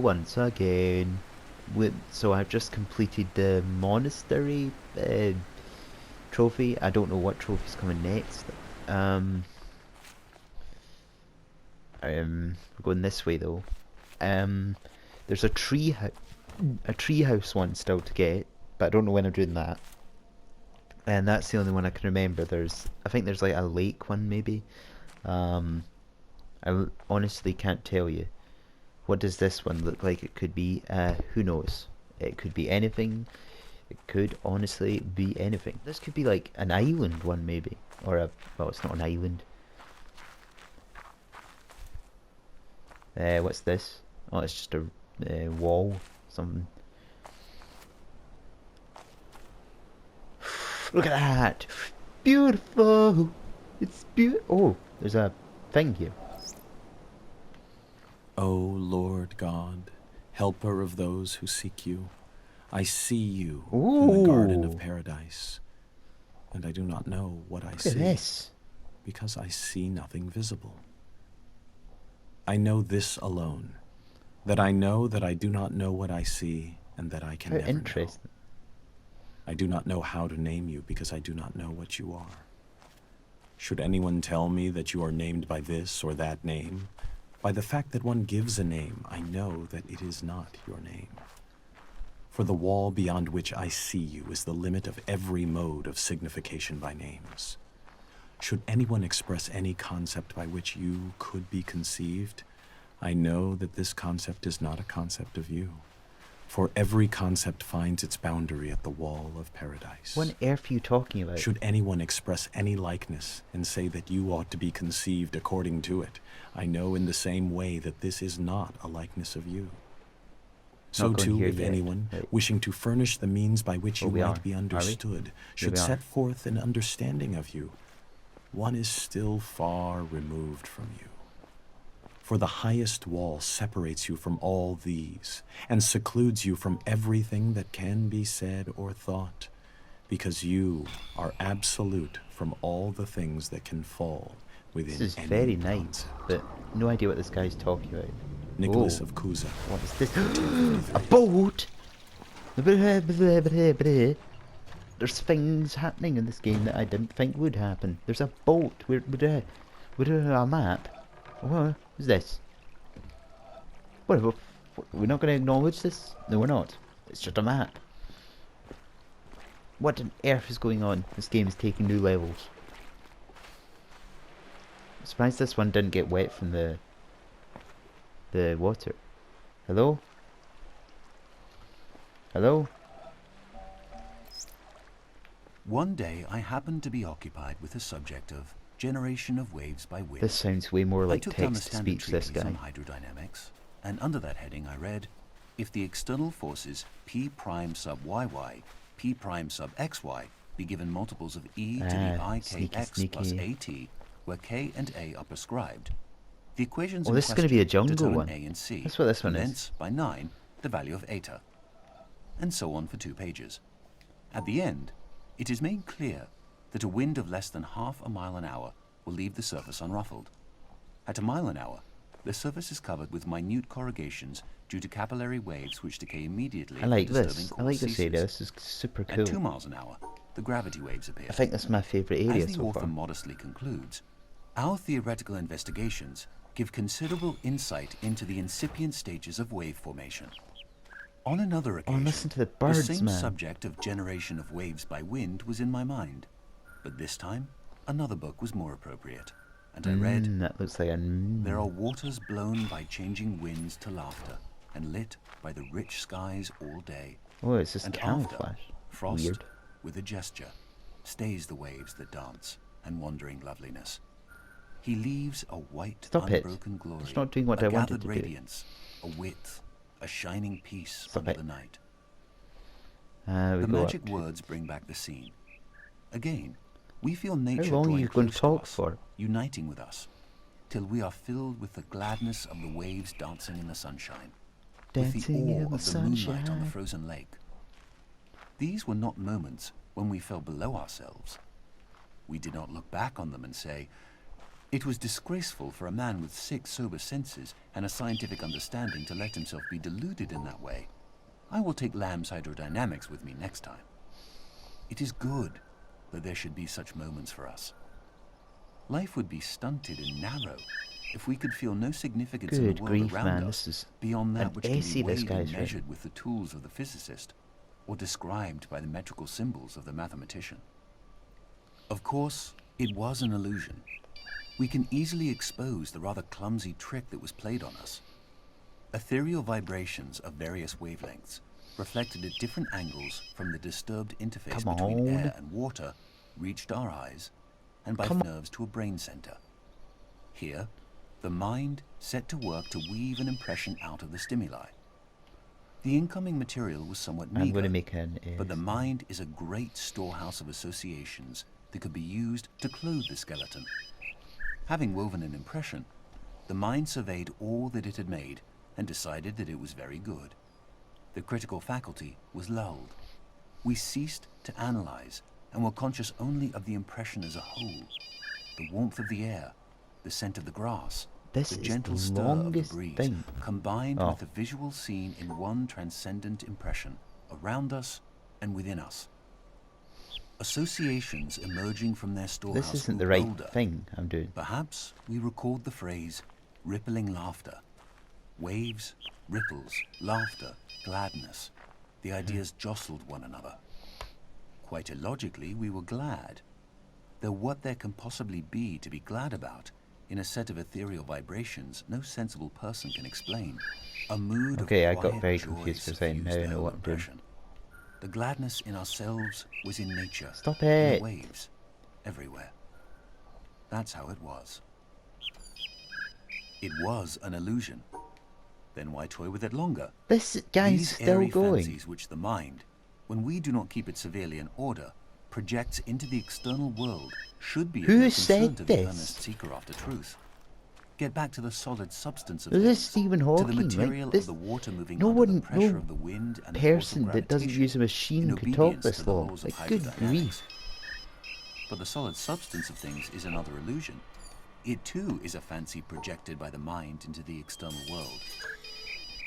once again. So I've just completed the monastery trophy. I don't know what trophy's coming next. We're going this way though. There's a tree house one still to get, but I don't know when I'm doing that. And that's the only one I can remember. I think there's like a lake one maybe. I honestly can't tell you. What does this one look like? It could be, who knows? It could be anything. It could honestly be anything. This could be like an island one maybe. Or well, it's not an island. What's this? Oh, it's just a wall. Something. Look at that! Beautiful! It's beautiful! Oh, there's a thing here. O Lord God, helper of those who seek you, I see you in the garden of paradise, and I do not know what I see, This. because I see nothing visible. I know this alone, that I know that I do not know what I see, and that I can never know. I do not know how to name you, because I do not know what you are. Should anyone tell me that you are named by this or that name, by the fact that one gives a name, I know that it is not your name. For the wall beyond which I see you is the limit of every mode of signification by names. Should anyone express any concept by which you could be conceived, I know that this concept is not a concept of you. For every concept finds its boundary at the wall of paradise. What on earth are you talking about? Should anyone express any likeness and say that you ought to be conceived according to it, I know in the same way that this is not a likeness of you. So too, if anyone, wishing to furnish the means by which you might be understood, should set forth an understanding of you, one is still far removed from you. For the highest wall separates you from all these, and secludes you from everything that can be said or thought, because you are absolute from all the things that can fall within any This is very nice, but no idea what this guy's talking about. Nicholas of Cusa. What is this? A boat! There's things happening in this game that I didn't think would happen. There's a boat. We're a map. What is this? What? We're not going to acknowledge this? No, we're not. It's just a map. What on earth is going on? This game is taking new levels. I'm surprised this one didn't get wet from the water. Hello? Hello? One day I happened to be occupied with the subject of generation of waves by wind. This sounds way more like I took down the text-to-speech, standard this treatise guy. on hydrodynamics, and under that heading I read, if the external forces P prime sub YY, P prime sub XY be given multiples of e to the I kx plus at, where k and a are prescribed, the equations in this is going to be a jungle determine one. a and c. That's what this one and is. thence, by 9, the value of eta. And so on for 2 pages. At the end, it is made clear that a wind of less than half a mile an hour will leave the surface unruffled. At a mile an hour, the surface is covered with minute corrugations due to capillary waves which decay immediately. I like this. I like this area. This is super cool. At 2 miles an hour, the gravity waves appear. I think that's my favourite area As the so author far. modestly concludes, our theoretical investigations give considerable insight into the incipient stages of wave formation. On another occasion, listen to the birds, same man. subject of generation of waves by wind was in my mind, but this time another book was more appropriate, and I read, that looks like a... there are waters blown by changing winds to laughter, and lit by the rich skies all day. Oh, it's just And camouflage. after, frost, Weird. with a gesture, stays the waves that dance and wandering loveliness. He leaves a white, Stop it. unbroken glory, It's not doing what a I wanted gathered to do. radiance, a width, a shining peace Stop under it. the night. We The go magic up. words bring back the scene. Again, we feel How nature long are drawing you going to close talk us, for? uniting with us, till we are filled with the gladness of the waves dancing in the sunshine, with Dancing the in awe the of the moonlight on the sunshine. frozen lake. These were not moments when we fell below ourselves. We did not look back on them and say, It was disgraceful for a man with 6 sober senses and a scientific understanding to let himself be deluded in that way. I will take Lamb's hydrodynamics with me next time. It is good that there should be such moments for us. Life would be stunted and narrow if we could feel no significance in the Good world grief, around man, us this is beyond that an which can essay be this weighed and guy's measured written. with the tools of the physicist or described by the metrical symbols of the mathematician. Of course, it was an illusion. We can easily expose the rather clumsy trick that was played on us. Ethereal vibrations of various wavelengths, reflected at different angles from the disturbed interface Come between on. air and water, reached our eyes, and by Come nerves to a brain center. Here, the mind set to work to weave an impression out of the stimuli. The incoming material was somewhat I'm meager, going to make an but the mind is a great storehouse of associations that could be used to clothe the skeleton. Having woven an impression, the mind surveyed all that it had made and decided that it was very good. The critical faculty was lulled. We ceased to analyze and were conscious only of the impression as a whole. The warmth of the air, the scent of the grass, This the is gentle the stir of the longest breeze, thing. combined Oh. with the visual scene in one transcendent impression, around us and within us. Associations emerging from their storehouse This isn't the grew right bolder. thing I'm doing. Perhaps we recalled the phrase, rippling laughter. Waves, ripples, laughter, gladness. The ideas jostled one another. Quite illogically, we were glad. Though what there can possibly be to be glad about in a set of ethereal vibrations no sensible person can explain. A mood Okay, I of got quiet very joy confused for a second. Now suffused I the know whole what I'm doing. impression. The gladness in ourselves was in nature, Stop in it. the waves, everywhere. That's how it was. It was an illusion. Then why toy with it longer? This guy's These still airy going. fancies which the mind, when we do not keep it severely in order, projects into the external world should be of Who no said concern to the this? earnest seeker after truth. Get back to the solid substance of This is things, Stephen to the Hawking, material like this. of the water moving No under the one, pressure no of the wind and the force of person that doesn't gravitation, use a machine in could talk obedience this to the long. laws of Like, good hydrodynamics. grief. But the solid substance of things is another illusion. It too is a fancy projected by the mind into the external world.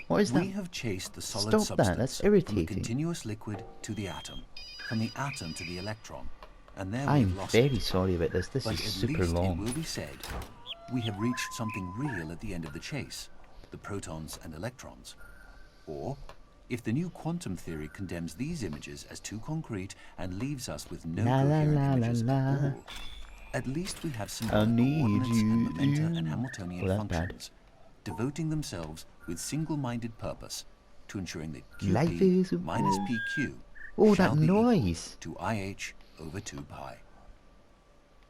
What is that? We have chased the solid Stop that, that's substance from the irritating. continuous liquid to the atom, from the atom to the electron, and there we I'm have lost very it. sorry about this. This But is at super least it long. will be said, we have reached something real at the end of the chase, the protons and electrons. Or, if the new quantum theory condemns these images as too concrete and leaves us with no La, la, coherent la, la, images la. at all, at least we have I symbolic need coordinates and you. momenta and Hamiltonian Oh, that's bad. functions, devoting themselves with single-minded purpose to ensuring that Life QP is minus good. PQ Oh, shall that be equal noise. to IH over 2 pi.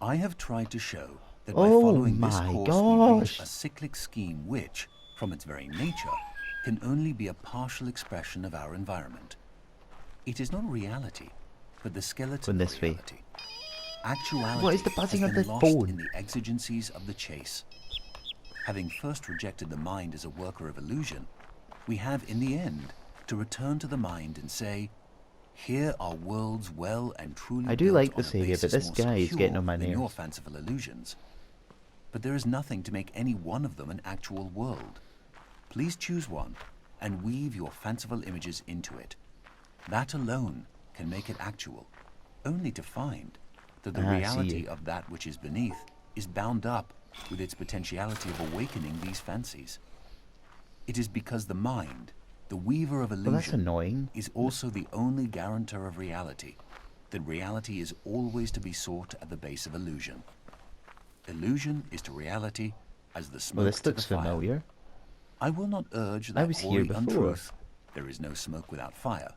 I have tried to show that by Oh following this my course we reach gosh. a cyclic scheme which, from its very nature, can only be a partial expression of our environment. It is not reality, but the skeleton Going of this way. reality. Actuality What is the buzzing has of been the lost phone? in the exigencies of the chase. Having first rejected the mind as a worker of illusion, we have, in the end, to return to the mind and say, here are worlds well and truly I do built like on the a Saviour, but basis this more guy is secure getting on my than your nerves. fanciful illusions. But there is nothing to make any one of them an actual world. Please choose one and weave your fanciful images into it. That alone can make it actual, only to find that the I see reality it. of that which is beneath is bound up with its potentiality of awakening these fancies. It is because the mind, the weaver of Well, that's illusion, annoying. is also the only guarantor of reality, that reality is always to be sought at the base of illusion. Illusion is to reality as the smoke Well, this to looks the fire. familiar. I will not urge I that was here hoary before. untruth, there is no smoke without fire.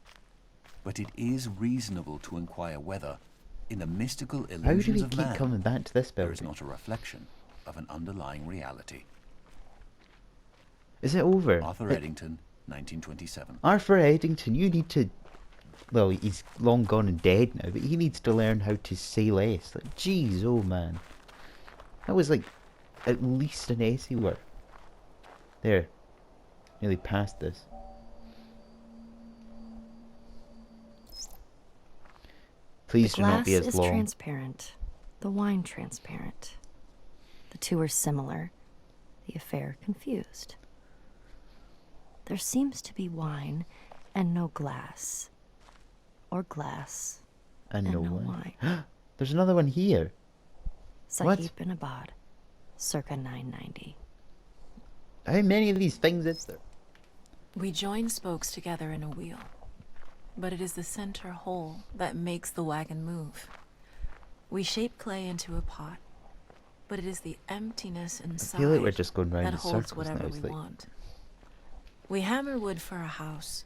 But it is reasonable to inquire whether, in the mystical How do illusions we of keep man, coming back to this there is building? not a reflection of an underlying reality. Is it over? Arthur Like, Eddington, 1927. Arthur Eddington, you need to... Well, he's long gone and dead now, but he needs to learn how to say less. Like, jeez, oh man. That was like at least an essay worth. There. Nearly passed this. Please The do not glass be as is long. transparent, the wine transparent. The two are similar. The affair confused. There seems to be wine and no glass. Or glass And no wine. There's another one here. What? Sahib bin Abad, circa 990. How many of these things is there? We join spokes together in a wheel, but it is the center hole that makes the wagon move. We shape clay into a pot, but it is the emptiness inside I feel like we're just going round that in holds circles now. whatever It's we like, want. We hammer wood for a house,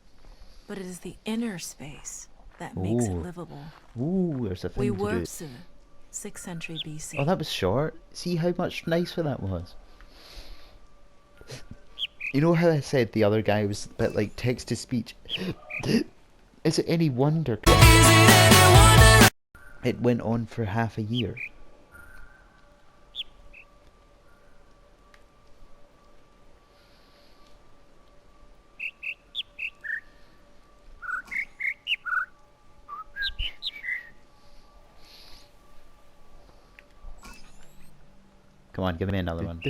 but it is the inner space that makes it Ooh. livable. ooh, there's a We thing to do. work 6th century BC. Oh, that was short. See how much nicer that was. You know how I said the other guy was a bit like text to speech? Is it any wonder it went on for half a year? Come on, give me another one.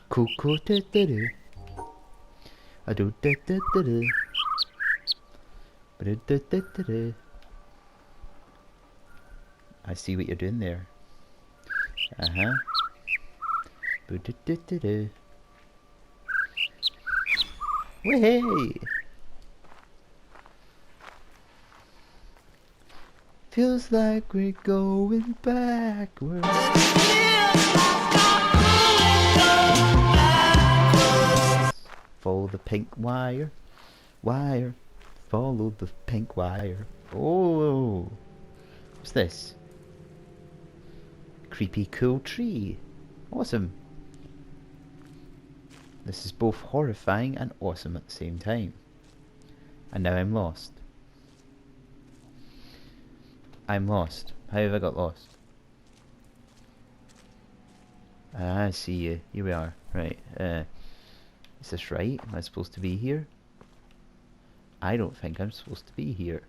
Cool. I see what you're doing there. Way. Feels like we're going backwards. Follow the pink wire. Follow the pink wire. Oh, what's this? Creepy cool tree. Awesome. This is both horrifying and awesome at the same time. And now I'm lost. I'm lost. How have I got lost? I see you. Here we are. Right. Is this right? Am I supposed to be here? I don't think I'm supposed to be here.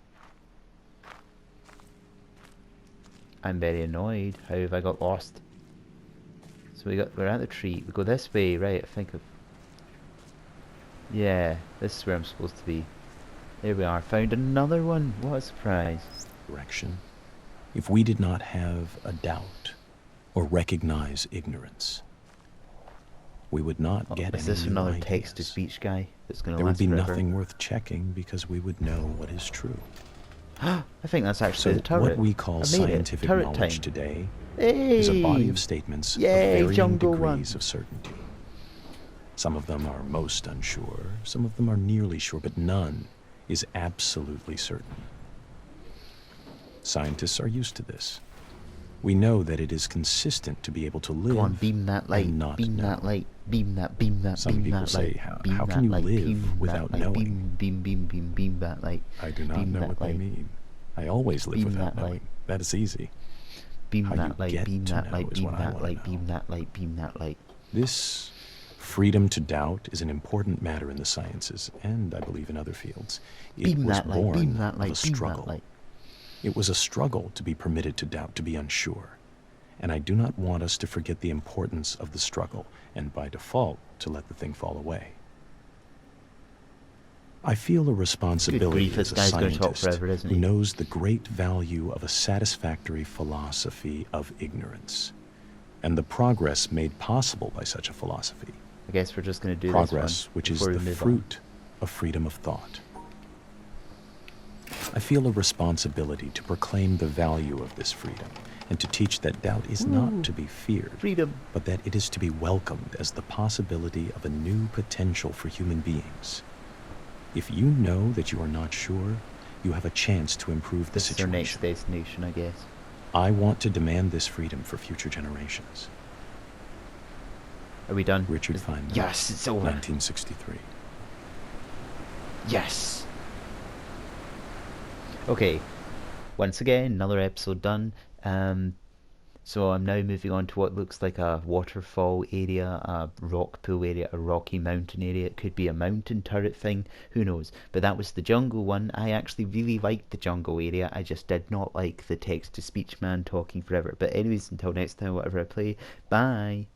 I'm very annoyed. How have I got lost? So we're at the tree. We go this way, right? I think yeah, this is where I'm supposed to be. There we are. Found another one. What a surprise. Direction. If we did not have a doubt or recognize ignorance, we would not get Is any this new another ideas. text-to-speech guy that's going to There would last be forever? nothing worth checking because we would know what is true. I think that's actually So the turret. what we call I made scientific it. Turret knowledge time. today Hey! is a body of statements Yay, of varying jungle degrees one. of certainty. Some of them are most unsure, some of them are nearly sure, but none is absolutely certain. Scientists are used to this. We know that it is consistent to be able to live Come on, beam that light. and not Beam know. that light. Beam that. Some beam people that say, light. how Beam can that you light, live beam without that light, knowing? Beam that light. I do not beam know that what they light. mean. I always live Beam without that knowing. light. That is easy. Beam How that you light. get Beam to that know light. is Beam what I that wanna light. know. Beam that light. Beam that light. This freedom to doubt is an important matter in the sciences, and I believe in other fields. It Beam was that light. born Beam that of light. a Beam struggle. that light. It was a struggle to be permitted to doubt, to be unsure. And I do not want us to forget the importance of the struggle, and by default, to let the thing fall away. I feel a responsibility grief, this as a guy's gonna talk scientist forever, isn't who he? knows the great value of a satisfactory philosophy of ignorance, and the progress made possible by such a philosophy. I guess we're just going to do Progress, this one which is before the we move fruit of freedom of thought. I feel a responsibility to proclaim the value of this freedom and to teach that doubt is not to be feared, on. Freedom. but that it is to be welcomed as the possibility of a new potential for human beings. If you know that you are not sure, you have a chance to improve the This is our next situation. destination, I guess. I want to demand this freedom for future generations. Are we done? Richard Feynman, Yes, it's over. 1963. Yes. Okay. Once again, another episode done. So I'm now moving on to what looks like a waterfall area, a rock pool area, a rocky mountain area. It could be a mountain turret thing, who knows. But that was the jungle one. I actually really liked the jungle area. I just did not like the text-to-speech man talking forever. But anyways, until next time, whatever I play, bye!